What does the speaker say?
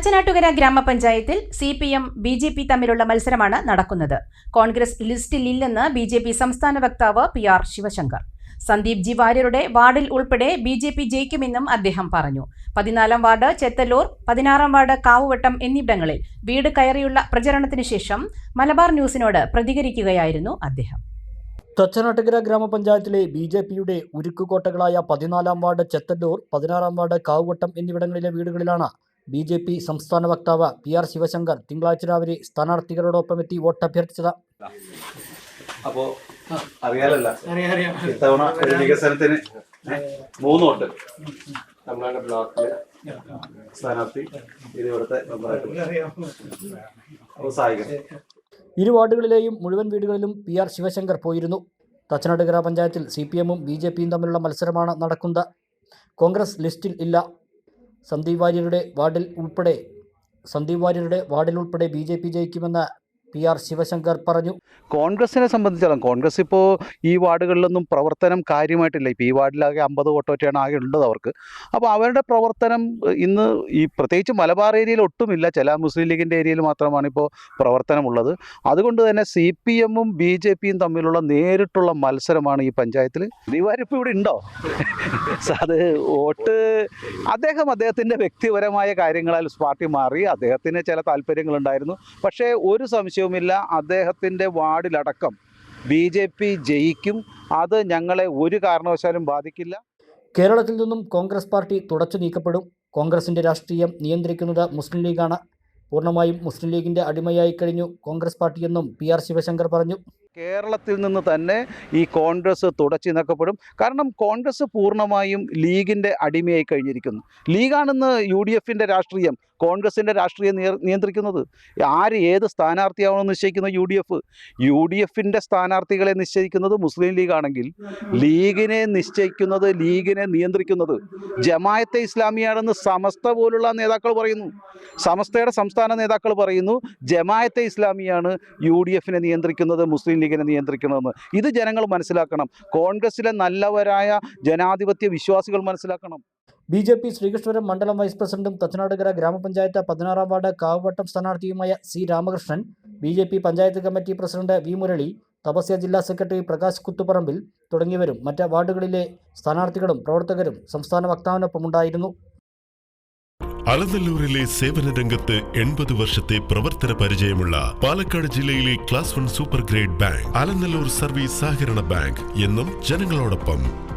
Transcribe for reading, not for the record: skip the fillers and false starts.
തച്ചനാട്ടുകര ഗ്രാമപഞ്ചായത്തിൽ CPM BJP തമ്മിലുള്ള മത്സരമാണ് നടക്കുന്നത്. കോൺഗ്രസ് ലിസ്റ്റിലില്ലെന്ന് BJP സംസ്ഥാന വക്താവ് PR ശിവശങ്കർ. സന്ദീപ് ജി വാര്യരുടെ വാർഡിൽ ഉൾപ്പെടെ BJP ജയിക്കുമെന്നും അദ്ദേഹം പറഞ്ഞു. 14-ാം വാർഡ് ചെത്തല്ലൂർ, 16-ാം വാർഡ് കാവുവട്ടം എന്നിവിടങ്ങളിൽ വീട് കയറിയുള്ള പ്രചരണത്തിന് ശേഷം മലബാർ ന്യൂസിനോട് പ്രതികരിക്കുകയായിരുന്നു അദ്ദേഹം. തച്ചനാട്ടുകര ഗ്രാമപഞ്ചായത്തിലെ BJPയുടെ ഉരുക്കുകോട്ടകളായ 14-ാം വാർഡ് ചെത്തല്ലൂർ, 16-ാം വാർഡ് കാവുവട്ടം എന്നിവിടങ്ങളിലെ വീടുകളിലാണ് BJP സംസ്ഥാന വക്താവ് PR ശിവശങ്കർ തിങ്കളാഴ്ച രാവിലെ സ്ഥാനാർത്ഥികളോടൊപ്പമെത്തി വോട്ടഭ്യർത്ഥിച്ചത്. അപ്പോൾ അറിയാലല്ല, ഇത്തവണ ഒരു വികസനത്തിന് 3 വോട്ട് തമിഴ്നാട് ബ്ലോക്കില് സ്ഥാനാർത്ഥി ഇവിടുത്തെ സഹായിക്കും. ഇരു വാർഡുകളിലെയും മുഴുവൻ വീടുകളിലും PR ശിവശങ്കർ പോയിരുന്നു. തച്ചനാട്ടുകര പഞ്ചായത്തിൽ CPMും BJPയും തമ്മിലുള്ള മത്സരമാണ് നടക്കുന്നത്. കോൺഗ്രസ് ലിസ്റ്റിൽ ഇല്ല. സന്ദീപ് വാര്യരുടെ വാർഡിൽ ഉൾപ്പെടെ BJP ജയിക്കുമെന്ന് PR ശിവശങ്കർ പറഞ്ഞു. കോൺഗ്രസിനെ സംബന്ധിച്ചിടത്തോളം കോൺഗ്രസ് ഇപ്പോൾ ഈ വാർഡുകളിലൊന്നും പ്രവർത്തനം കാര്യമായിട്ടില്ല. ഇപ്പോൾ ഈ വാർഡിലാകെ 50 വോട്ടൊക്കെയാണ് ആകെ ഉള്ളത് അവർക്ക്. അപ്പോൾ അവരുടെ പ്രവർത്തനം ഇന്ന് ഈ പ്രത്യേകിച്ച് മലബാർ ഏരിയയിൽ ഒട്ടുമില്ല. ചില മുസ്ലിം ലീഗിൻ്റെ ഏരിയയിൽ മാത്രമാണ് ഇപ്പോൾ പ്രവർത്തനമുള്ളത്. അതുകൊണ്ട് തന്നെ CPMും BJPയും തമ്മിലുള്ള നേരിട്ടുള്ള മത്സരമാണ് ഈ പഞ്ചായത്തിൽ. ദിവാരിപ്പോൾ ഇവിടെ ഉണ്ടോ? അത് വോട്ട് അദ്ദേഹത്തിൻ്റെ വ്യക്തിപരമായ കാര്യങ്ങളാൽ പാർട്ടി മാറി. അദ്ദേഹത്തിന് ചില താല്പര്യങ്ങളുണ്ടായിരുന്നു. പക്ഷേ ഒരു സംശയവുമില്ല, അദ്ദേഹത്തിൻ്റെ വാർഡിലടക്കം BJP ജയിക്കും. അത് ഞങ്ങളെ ഒരു കാരണവശാലും ബാധിക്കില്ല. കേരളത്തിൽ നിന്നും കോൺഗ്രസ് പാർട്ടി തുടച്ചു നീക്കപ്പെടും. കോൺഗ്രസിൻ്റെ രാഷ്ട്രീയം നിയന്ത്രിക്കുന്നത് മുസ്ലിം ലീഗാണ്. പൂർണ്ണമായും മുസ്ലിം ലീഗിൻ്റെ അടിമയായി കഴിഞ്ഞു കോൺഗ്രസ് പാർട്ടിയെന്നും PR ശിവശങ്കർ പറഞ്ഞു. കേരളത്തിൽ നിന്ന് തന്നെ ഈ കോൺഗ്രസ് തുടച്ചു നീക്കപ്പെടും. കാരണം കോൺഗ്രസ് പൂർണ്ണമായും ലീഗിൻ്റെ അടിമയായി കഴിഞ്ഞിരിക്കുന്നു. ലീഗാണെന്ന് UDFൻ്റെ രാഷ്ട്രീയം, കോൺഗ്രസിൻ്റെ രാഷ്ട്രീയം നിയന്ത്രിക്കുന്നത്. ഏത് സ്ഥാനാർത്ഥിയാവണമെന്ന് നിശ്ചയിക്കുന്ന UDFൻ്റെ സ്ഥാനാർത്ഥികളെ നിശ്ചയിക്കുന്നത് മുസ്ലിം ലീഗാണെങ്കിൽ ലീഗിനെ നിയന്ത്രിക്കുന്നത് ജമാഅത്തെ ഇസ്ലാമിയാണെന്ന് സമസ്ത പോലുള്ള നേതാക്കൾ പറയുന്നു. സമസ്തയുടെ സംസ്ഥാന നേതാക്കൾ പറയുന്നു ജമാഅത്തെ ഇസ്ലാമിയാണ് UDFനെ നിയന്ത്രിക്കുന്നത്, മുസ്ലിം ലീഗിനെ നിയന്ത്രിക്കുന്നതെന്ന്. ഇത് ജനങ്ങൾ മനസ്സിലാക്കണം. കോൺഗ്രസിലെ നല്ലവരായ ജനാധിപത്യ വിശ്വാസികൾ മനസ്സിലാക്കണം. BJP ശ്രീകൃഷ്ണപുരം മണ്ഡലം വൈസ് പ്രസിഡന്റും തച്ചനാട്ടുകര ഗ്രാമപഞ്ചായത്ത് 16-ാം വാർഡ് കാവുവട്ടം സ്ഥാനാർത്ഥിയുമായ C Ramakrishnan, BJP panchayat committee president V Murali, Tapasya ജില്ലാ സെക്രട്ടറി പ്രകാശ് കുത്തുപറമ്പിൽ തുടങ്ങിയവരും മറ്റ് വാർഡുകളിലെ സ്ഥാനാർത്ഥികളും പ്രവർത്തകരും സംസ്ഥാന വക്താവിനൊപ്പമുണ്ടായിരുന്നു. അലനല്ലൂരിലെ സേവന രംഗത്ത് 80 വർഷത്തെ പ്രവർത്തന പരിചയമുള്ള പാലക്കാട് ജില്ലയിലെ class 1 super grade bank Alanallur service സഹകരണ ബാങ്ക് എന്നും ജനങ്ങളോടൊപ്പം.